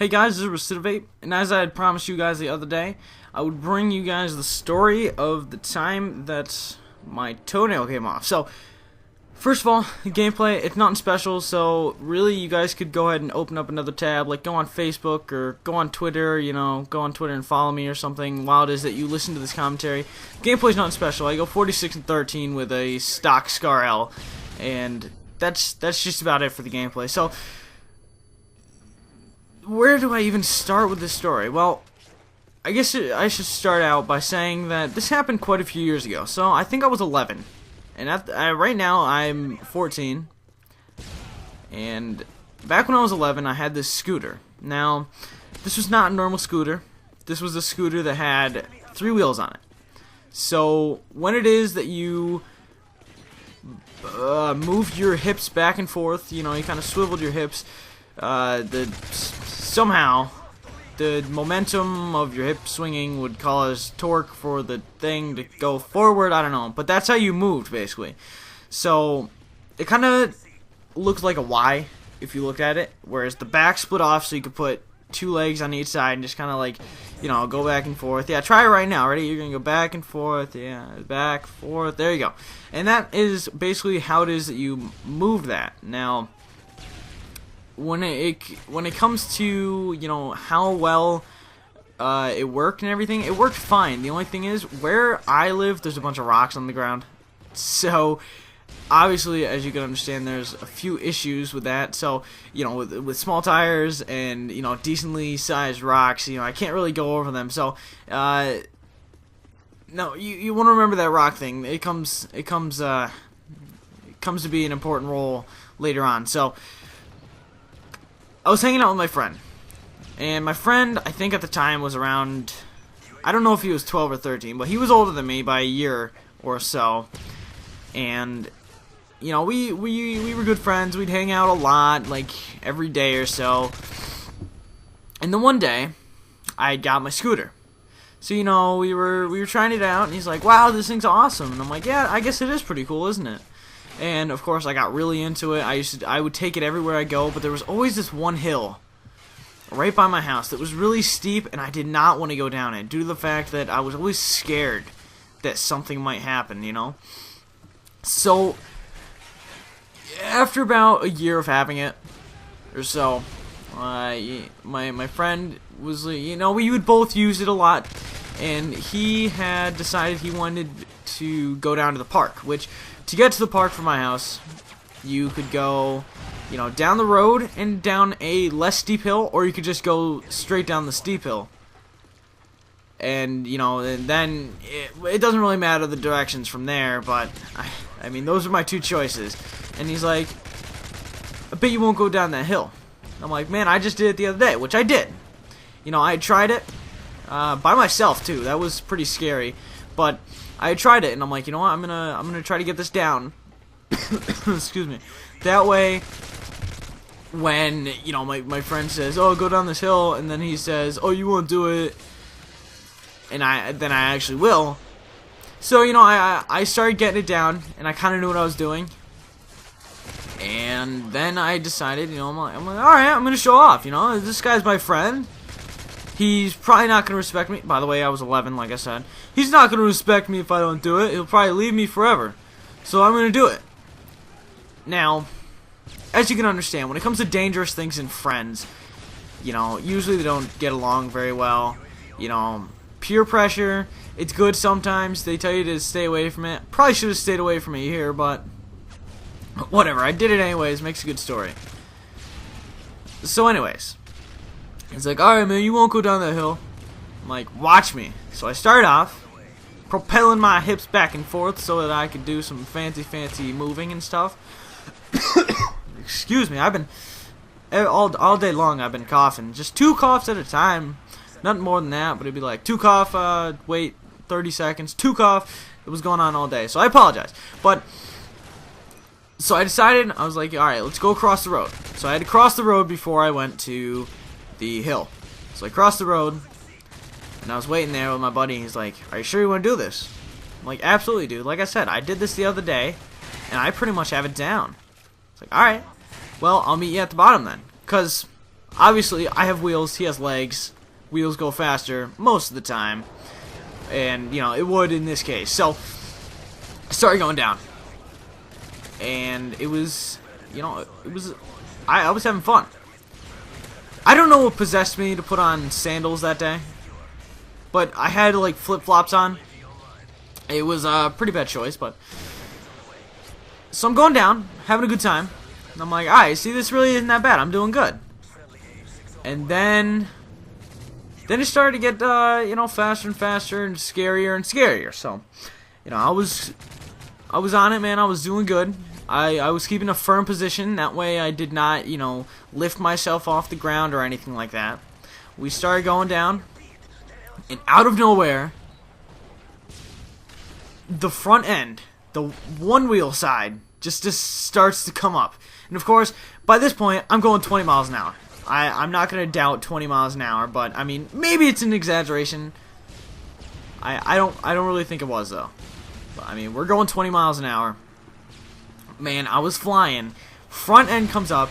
Hey guys, this is Recidivate, and as I had promised you guys the other day, I would bring you guys the story of the time that my toenail came off. So, first of all, the gameplay, it's nothing special, so really you guys could go ahead and open up another tab, like go on Facebook or go on Twitter, go on Twitter and follow me or something while it is that you listen to this commentary. Gameplay's nothing special. I go 46-13 with a stock Scar L, and that's just about it for the gameplay. So, where do I even start with this story? Well, I guess I should start out by saying that this happened quite a few years ago. So I think I was 11, and right now I'm 14. And back when I was 11, I had this scooter. Now, this was not a normal scooter. This was a scooter that had 3 wheels on it. So when it is that you moved your hips back and forth, you kind of swiveled your hips. Somehow the momentum of your hip swinging would cause torque for the thing to go forward. I don't know, but that's how you moved basically. So it kind of looked like a Y if you looked at it, whereas the back split off so you could put 2 legs on each side and just kind of like, go back and forth. Yeah, try it right now. Ready? You're gonna go back and forth. Yeah, back, forth. There you go. And that is basically how it is that you move that. Now, when it comes to how well it worked and everything, it worked fine. The only thing is, where I live, there's a bunch of rocks on the ground, so obviously, as you can understand, there's a few issues with that. So with small tires and decently sized rocks, I can't really go over them. So no, you want to remember that rock thing. It comes to be an important role later on. So I was hanging out with my friend, and my friend, I think at the time, was around, I don't know if he was 12 or 13, but he was older than me by a year or so, and, we were good friends. We'd hang out a lot, like, every day or so, and then one day, I got my scooter. So, we were trying it out, and he's like, wow, this thing's awesome, and I'm like, yeah, I guess it is pretty cool, isn't it? And of course I got really into it. I would take it everywhere I go, but there was always this one hill right by my house that was really steep, and I did not want to go down it due to the fact that I was always scared that something might happen, So after about a year of having it or so, my friend was, we would both use it a lot, and he had decided he wanted to go down to the park, which, to get to the park from my house, you could go, down the road and down a less steep hill, or you could just go straight down the steep hill. And, and then it doesn't really matter the directions from there, but, I mean, those are my 2 choices. And he's like, I bet you won't go down that hill. I'm like, man, I just did it the other day, which I did. I tried it, by myself, too. That was pretty scary, but I tried it, and I'm like, you know what, I'm gonna try to get this down. Excuse me. That way, when, my friend says, oh, go down this hill, and then he says, oh, you won't do it, and then I actually will. So, I started getting it down, and I kind of knew what I was doing. And then I decided, I'm like, alright, I'm gonna show off, this guy's my friend. He's probably not going to respect me. By the way, I was 11, like I said. He's not going to respect me if I don't do it. He'll probably leave me forever. So I'm going to do it. Now, as you can understand, when it comes to dangerous things and friends, usually they don't get along very well. Peer pressure, it's good sometimes. They tell you to stay away from it. Probably should have stayed away from it here, but whatever. I did it anyways. Makes a good story. So anyways, he's like, alright man, you won't go down that hill. I'm like, watch me. So I start off propelling my hips back and forth so that I could do some fancy moving and stuff. Excuse me, I've been all day long I've been coughing. Just 2 coughs at a time. Nothing more than that, but it'd be like 2 cough, wait 30 seconds, 2 cough. It was going on all day, so I apologize. But so I decided, I was like, alright, let's go across the road. So I had to cross the road before I went to the hill. So I crossed the road, and I was waiting there with my buddy. He's like, are you sure you want to do this? I'm like, absolutely, dude. Like I said, I did this the other day, and I pretty much have it down. It's like, alright, well, I'll meet you at the bottom then. Because obviously, I have wheels, he has legs. Wheels go faster most of the time. And, you know, it would in this case. So, I started going down. And it was, you know, I was having fun. I don't know what possessed me to put on sandals that day. But I had, like, flip-flops on. It was a pretty bad choice, but... So I'm going down, having a good time. And I'm like, alright, see, this really isn't that bad. I'm doing good. And then it started to get, you know, faster and faster and scarier and scarier. So, you know, I was on it, man. I was doing good. I was keeping a firm position. That way I did not, you know, lift myself off the ground or anything like that. We started going down. And out of nowhere, the front end, the one-wheel side, just starts to come up. And of course, by this point, I'm going 20 miles an hour. I'm not going to doubt 20 miles an hour, but, I mean, maybe it's an exaggeration. I don't really think it was, though. But, I mean, we're going 20 miles an hour. Man, I was flying. Front end comes up.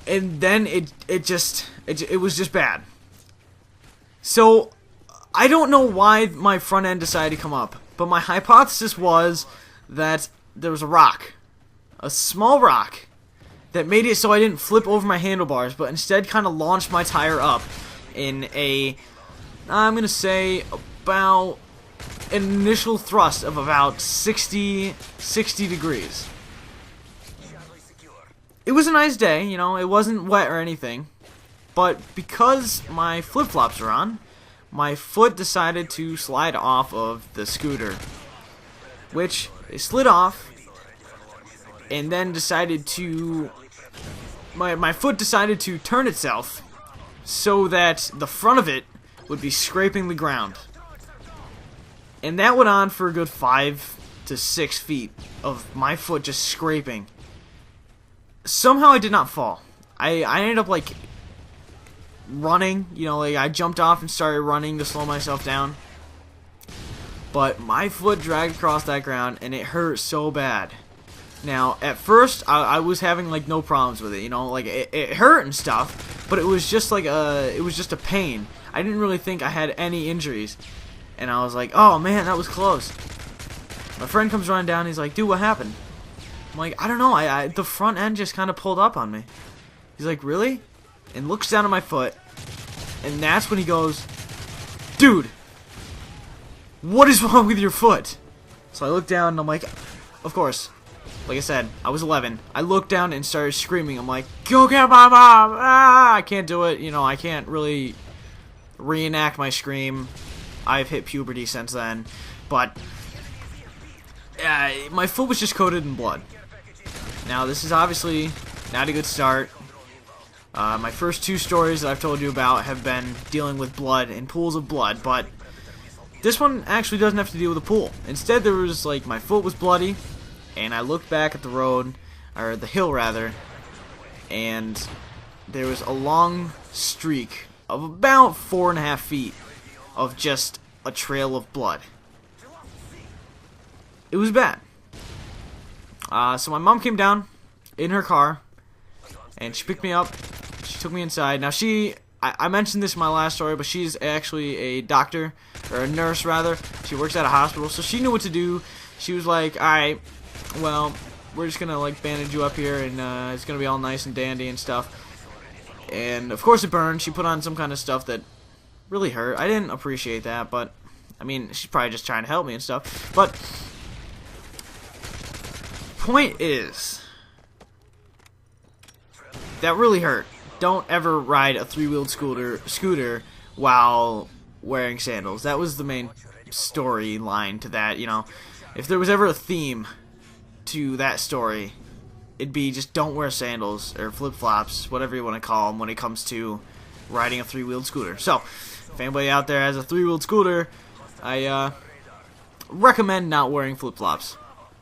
And then it was just bad. So, I don't know why my front end decided to come up, but my hypothesis was that there was a rock, a small rock, that made it so I didn't flip over my handlebars, but instead kind of launched my tire up in a, I'm going to say, about an initial thrust of about 60 degrees. It was a nice day, you know, it wasn't wet or anything. But because my flip-flops are on, my foot decided to slide off of the scooter. Which, it slid off, and then decided to... My foot decided to turn itself so that the front of it would be scraping the ground. And that went on for a good 5 to 6 feet of my foot just scraping. Somehow I did not fall. I ended up, like... running, you know, like I jumped off and started running to slow myself down, but my foot dragged across that ground and it hurt so bad. Now at first I was having like no problems with it, you know, like it hurt and stuff, but it was just like it was just a pain. I didn't really think I had any injuries, and I was like, oh man, that was close. My friend comes running down, he's like, dude, what happened? I'm like, I don't know, the front end just kind of pulled up on me. He's like, really? And looks down at my foot, and that's when he goes, dude, what is wrong with your foot? So I look down and I'm like, of course, like I said, I was 11. I looked down and started screaming. I'm like, go get my mom! Ah! I can't do it. You know, I can't really reenact my scream. I've hit puberty since then, but my foot was just coated in blood. Now this is obviously not a good start. My first 2 stories that I've told you about have been dealing with blood and pools of blood, but this one actually doesn't have to deal with a pool. Instead, there was, like, my foot was bloody, and I looked back at the road, or the hill rather, and there was a long streak of about 4.5 feet of just a trail of blood. It was bad. So my mom came down in her car, and she picked me up. She took me inside. Now I mentioned this in my last story, but she's actually a doctor, or a nurse rather. She works at a hospital, so she knew what to do. She was like, alright, well, we're just gonna like bandage you up here, and it's gonna be all nice and dandy and stuff. And of course it burned. She put on some kind of stuff that really hurt. I didn't appreciate that, but I mean, she's probably just trying to help me and stuff. But point is, that really hurt. Don't ever ride a 3-wheeled scooter while wearing sandals. That was the main storyline to that, you know. If there was ever a theme to that story, it'd be just don't wear sandals or flip-flops, whatever you want to call them, when it comes to riding a 3-wheeled scooter. So, if anybody out there has a 3-wheeled scooter, I recommend not wearing flip-flops,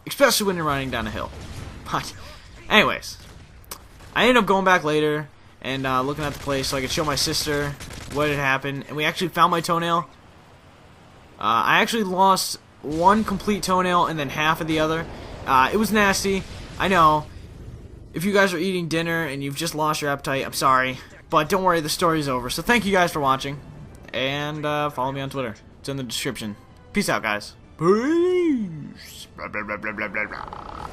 especially when you're riding down a hill. But, anyways, I ended up going back later and looking at the place so I could show my sister what had happened, and we actually found my toenail. I actually lost one complete toenail and then half of the other. It was nasty, I know. If you guys are eating dinner and you've just lost your appetite, I'm sorry. But don't worry, the story's over. So thank you guys for watching. And follow me on Twitter. It's in the description. Peace out, guys. Peace. Blah, blah, blah, blah, blah, blah.